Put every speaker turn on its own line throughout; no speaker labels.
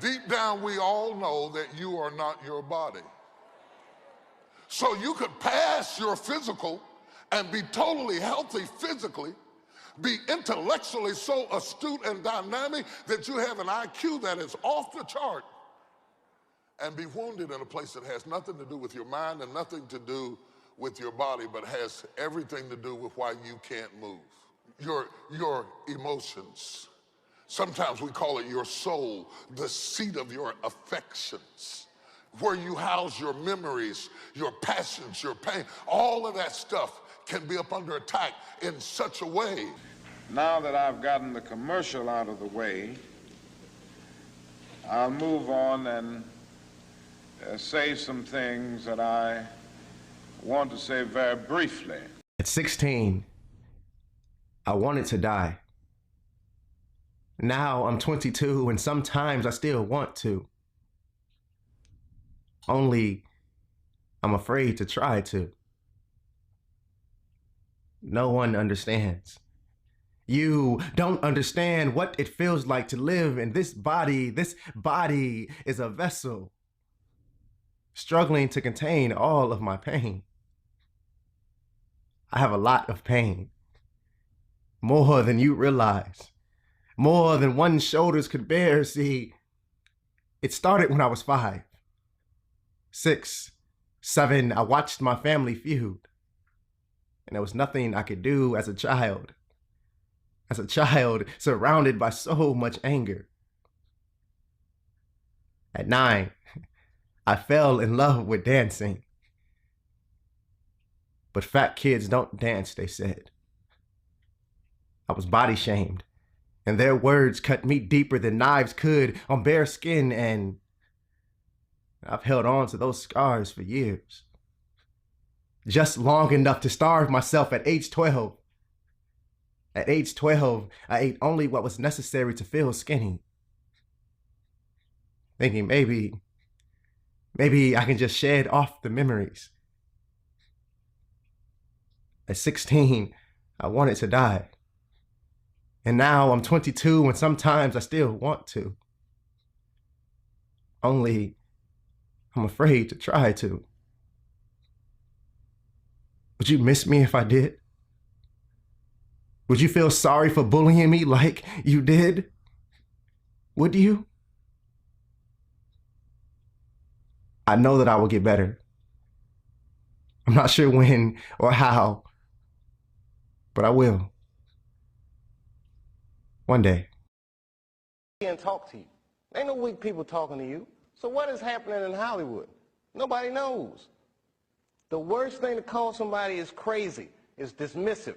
deep down we all know that you are not your body. So you could pass your physical and be totally healthy physically, be intellectually so astute and dynamic that you have an IQ that is off the chart, and be wounded in a place that has nothing to do with your mind and nothing to do with your body, but has everything to do with why you can't move. Your emotions. Sometimes we call it your soul, the seat of your affections, where you house your memories, your passions, your pain. All of that stuff can be up under attack in such a way.
Now that I've gotten the commercial out of the way, I'll move on and say some things that I want to say very briefly.
At 16, I wanted to die. Now I'm 22 and sometimes I still want to. Only I'm afraid to try to. No one understands. You don't understand what it feels like to live in this body. This body is a vessel, struggling to contain all of my pain. I have a lot of pain, more than you realize, more than one's shoulders could bear. See, it started when I was 5, 6, 7. I watched my family feud, and there was nothing I could do as a child. As a child, surrounded by so much anger. At 9, I fell in love with dancing. But fat kids don't dance, they said. I was body shamed, and their words cut me deeper than knives could on bare skin, and I've held on to those scars for years. Just long enough to starve myself at age 12. At age 12, I ate only what was necessary to feel skinny. Thinking maybe I can just shed off the memories. At 16, I wanted to die. And now I'm 22 and sometimes I still want to. Only I'm afraid to try to. Would you miss me if I did? Would you feel sorry for bullying me like you did? Would you? I know that I will get better. I'm not sure when or how, but I will. One day.
And talk to you. Ain't no weak people talking to you. So what is happening in Hollywood? Nobody knows. The worst thing to call somebody is crazy, is dismissive.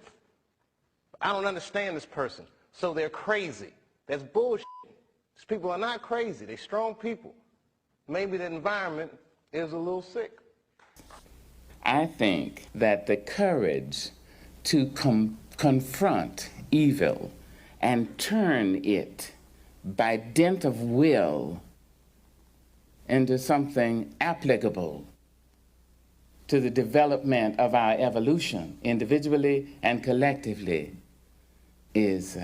I don't understand this person, so they're crazy. That's bullshit. These people are not crazy. They're strong people. Maybe the environment is a little sick.
I think that the courage to confront evil and turn it by dint of will into something applicable to the development of our evolution, individually and collectively, is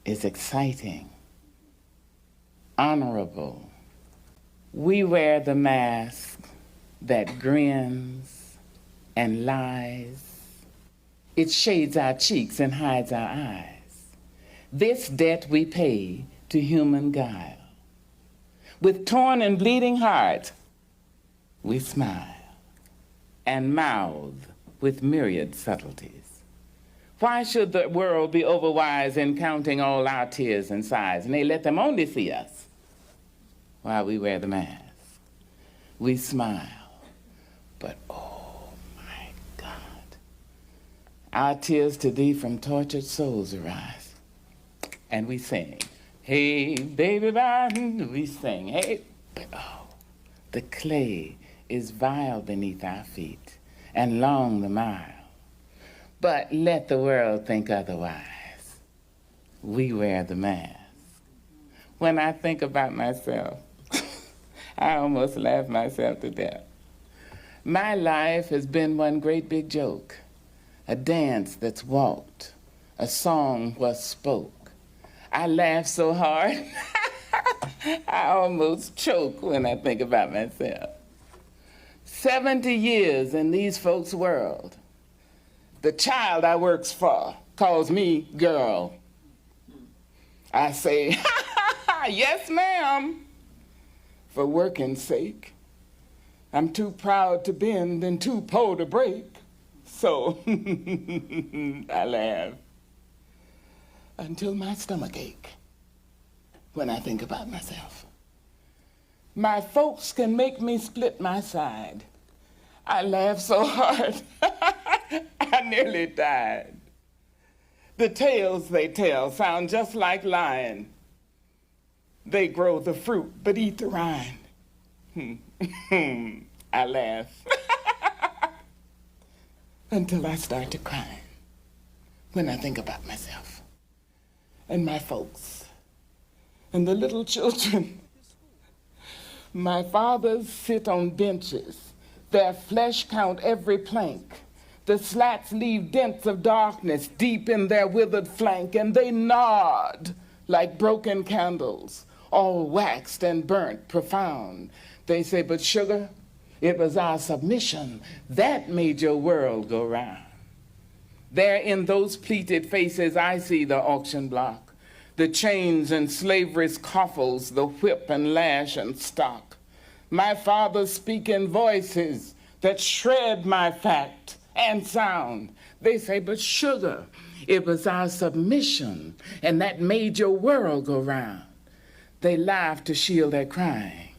exciting, honorable. We wear the mask that grins and lies. It shades our cheeks and hides our eyes. This debt we pay to human guile. With torn and bleeding heart, we smile and mouth with myriad subtleties. Why should the world be overwise in counting all our tears and sighs, and they let them only see us while we wear the mask? We smile, but oh my God, our tears to thee from tortured souls arise, and we sing, hey, baby, we sing, hey, but oh, the clay is vile beneath our feet, and long the mile. But let the world think otherwise. We wear the mask. When I think about myself, I almost laugh myself to death. My life has been one great big joke, a dance that's walked, a song was spoke. I laugh so hard, I almost choke when I think about myself. 70 years in these folks' world. The child I works for calls me girl. I say, yes, ma'am, for working's sake. I'm too proud to bend and too poor to break. So I laugh until my stomach ache when I think about myself. My folks can make me split my side. I laugh so hard, I nearly died. The tales they tell sound just like lying. They grow the fruit but eat the rind. I laugh until I start to cry when I think about myself and my folks and the little children. My fathers sit on benches. Their flesh count every plank. The slats leave dents of darkness deep in their withered flank, and they nod like broken candles, all waxed and burnt profound. They say, but sugar, it was our submission that made your world go round. There in those pleated faces I see the auction block, the chains and slavery's coffles, the whip and lash and stock. My father speaking voices that shred my fact and sound. They say, but sugar, it was our submission and that made your world go round. They laugh to shield their crying.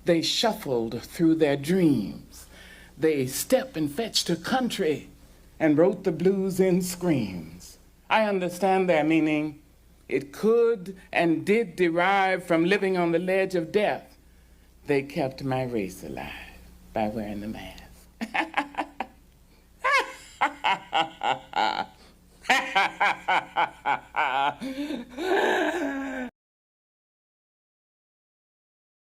They shuffled through their dreams. They stepped and fetched a country and wrote the blues in screams. I understand their meaning. It could and did derive from living on the ledge of death. They kept my race alive by wearing the mask.